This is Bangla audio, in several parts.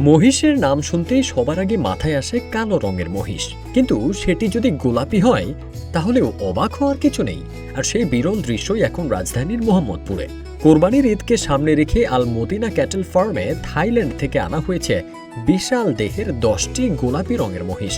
মহিষের নাম শুনতেই সবার আগে মাথায় আসে কালো রঙের মহিষ, কিন্তু সেটি যদি গোলাপি হয় তাহলেও অবাক হওয়ার কিছু নেই। আর সেই বিরল দৃশ্যই এখন রাজধানীর মোহাম্মদপুরে। কোরবানির ঈদকে সামনে রেখে আল মদিনা ক্যাটেল ফার্মে থাইল্যান্ড থেকে আনা হয়েছে বিশাল দেহের 10টি গোলাপি রঙের মহিষ।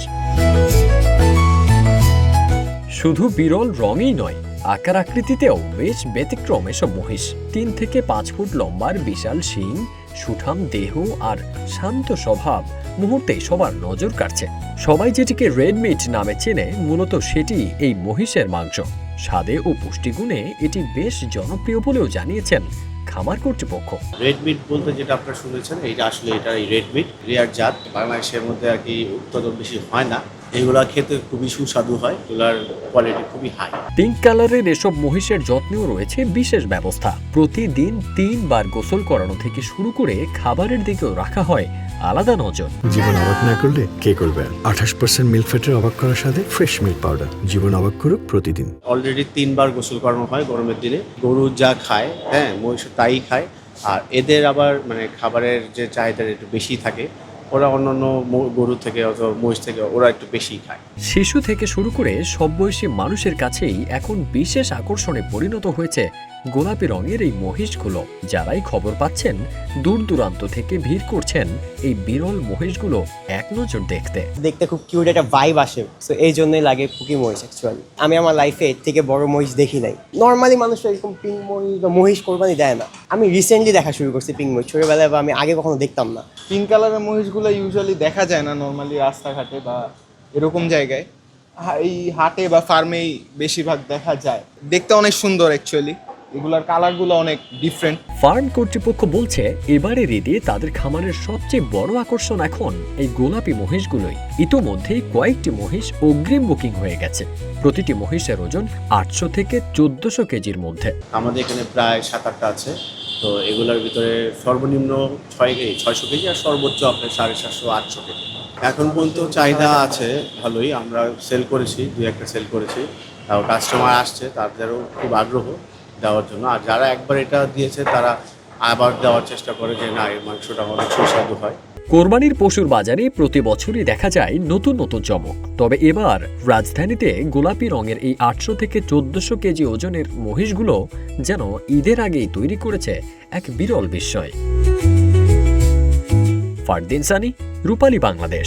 শুধু বিরল রঙই নয়, আকার আকৃতিতেও বেশ ব্যতিক্রম এসব মহিষ। 3 থেকে 5 ফুট লম্বার বিশাল শিং, সুঠাম দেহ আর শান্ত স্বভাব মুহূর্তেই সবার নজর কাড়ছে। সবাই যেটিকে রেড মিট নামে চেনে, মূলত সেটি এই মহিষের মাংস। স্বাদে ও পুষ্টিগুণে এটি বেশ জনপ্রিয় বলেও জানিয়েছেন খামার কর্তৃপক্ষ। রেড মিট বলতে যেটা আপনারা শুনেছেন, এটা আসলে এই রেড মিট রেয়ার জাত, বাংলাদেশের মধ্যে আর কি উৎপাদন বেশি হয় না। এগুলা খেতে খুবই সুস্বাদু হয়, এগুলার কোয়ালিটি খুবই হাই। পিঙ্ক কালারের এসব মহিষের যত্নেও রয়েছে বিশেষ ব্যবস্থা। প্রতিদিন 3 বার গোসল করানো থেকে শুরু করে খাবারের দিকেও রাখা হয় আলাদা নজর। জীবন অবাক না করলে কে করবে? 28% মিল্ক ফ্যাটের অবাক করার সাথে ফ্রেশ মিল্ক পাউডার। জীবন অবাক করুক প্রতিদিন। অলরেডি 3 বার গোসল করানো হয় গরমের দিনে। গরু যা খায়, মহিষ তাই খায়। আর এদের আবার খাবারের যে চাহিদা একটু বেশি থাকে, ওরা অন্যান্য গরু থেকে অথবা মহিষ থেকে ওরা একটু বেশি খায়। শিশু থেকে শুরু করে সব বয়সী মানুষের কাছেই এখন বিশেষ আকর্ষণে পরিণত হয়েছে গোলাপি রঙের এই মহিষগুলো। যারাই খবর পাচ্ছেন দূর দূরান্ত থেকে ভিড় করছেন এই বিরল মহিষগুলো এক নজর দেখতে। দেখতে খুব কিউট একটা ভাইব আসে, সো এই জন্যই লাগে পুকি মহিষ। অ্যাকচুয়ালি আমি আমার লাইফে এর থেকে বড় মহিষ দেখি নাই। নর্মালি মানুষ এরকম পিঙ্ক মহিষ বা মহিষ কোরবানি দেয় না। আমি রিসেন্টলি দেখা শুরু করছি পিঙ্ক মহিষ, ছোটবেলায় বা আমি আগে কখনো দেখতাম না। পিঙ্ক কালারের মহিষগুলো ইউজুয়ালি দেখা যায় না নর্মালি রাস্তাঘাটে বা এরকম জায়গায়। এই হাটে বা ফার্মেই বেশিরভাগ দেখা যায়। দেখতে অনেক সুন্দর অ্যাকচুয়ালি, এগুলার কালারগুলো অনেক ডিফারেন্ট। ফার্ম কর্তৃপক্ষ বলছে এবারের ঈদে তাদের খামারের সবচেয়ে বড় আকর্ষণ এখন এই গোলাপি মহিষগুলোই। ইতোমধ্যেই কয়েকটি মহিষ অগ্রিম বুকিং হয়ে গেছে। প্রতিটি মহিষের ওজন 800 থেকে 1400 কেজির মধ্যে। আমাদের এখানে প্রায় 7-8টা আছে। তো এগুলোর ভিতরে সর্বনিম্ন 600 কেজি আর সর্বোচ্চ আপনার 750-800 কেজি। এখন পর্যন্ত চাহিদা আছে ভালোই। আমরা সেল করেছি, 2-1টা সেল করেছি। তাও কাস্টমার আসছে, তাদেরও খুব আগ্রহ দেওয়ার জন্য। আর যারা একবার এটা দিয়েছে তারা আবার দেওয়ার চেষ্টা করে যে না, এই মাংসটা অনেক সুস্বাদু হয়। কোরবানির পশুর বাজারে প্রতি বছরই দেখা যায় নতুন নতুন চমক। তবে এবার রাজধানীতে গোলাপি রঙের এই 800 থেকে 1400 কেজি ওজনের মহিষগুলো যেন ঈদের আগেই তৈরি করেছে এক বিরল বিস্ময়। ফারদিন সানি, রূপালী বাংলাদেশ।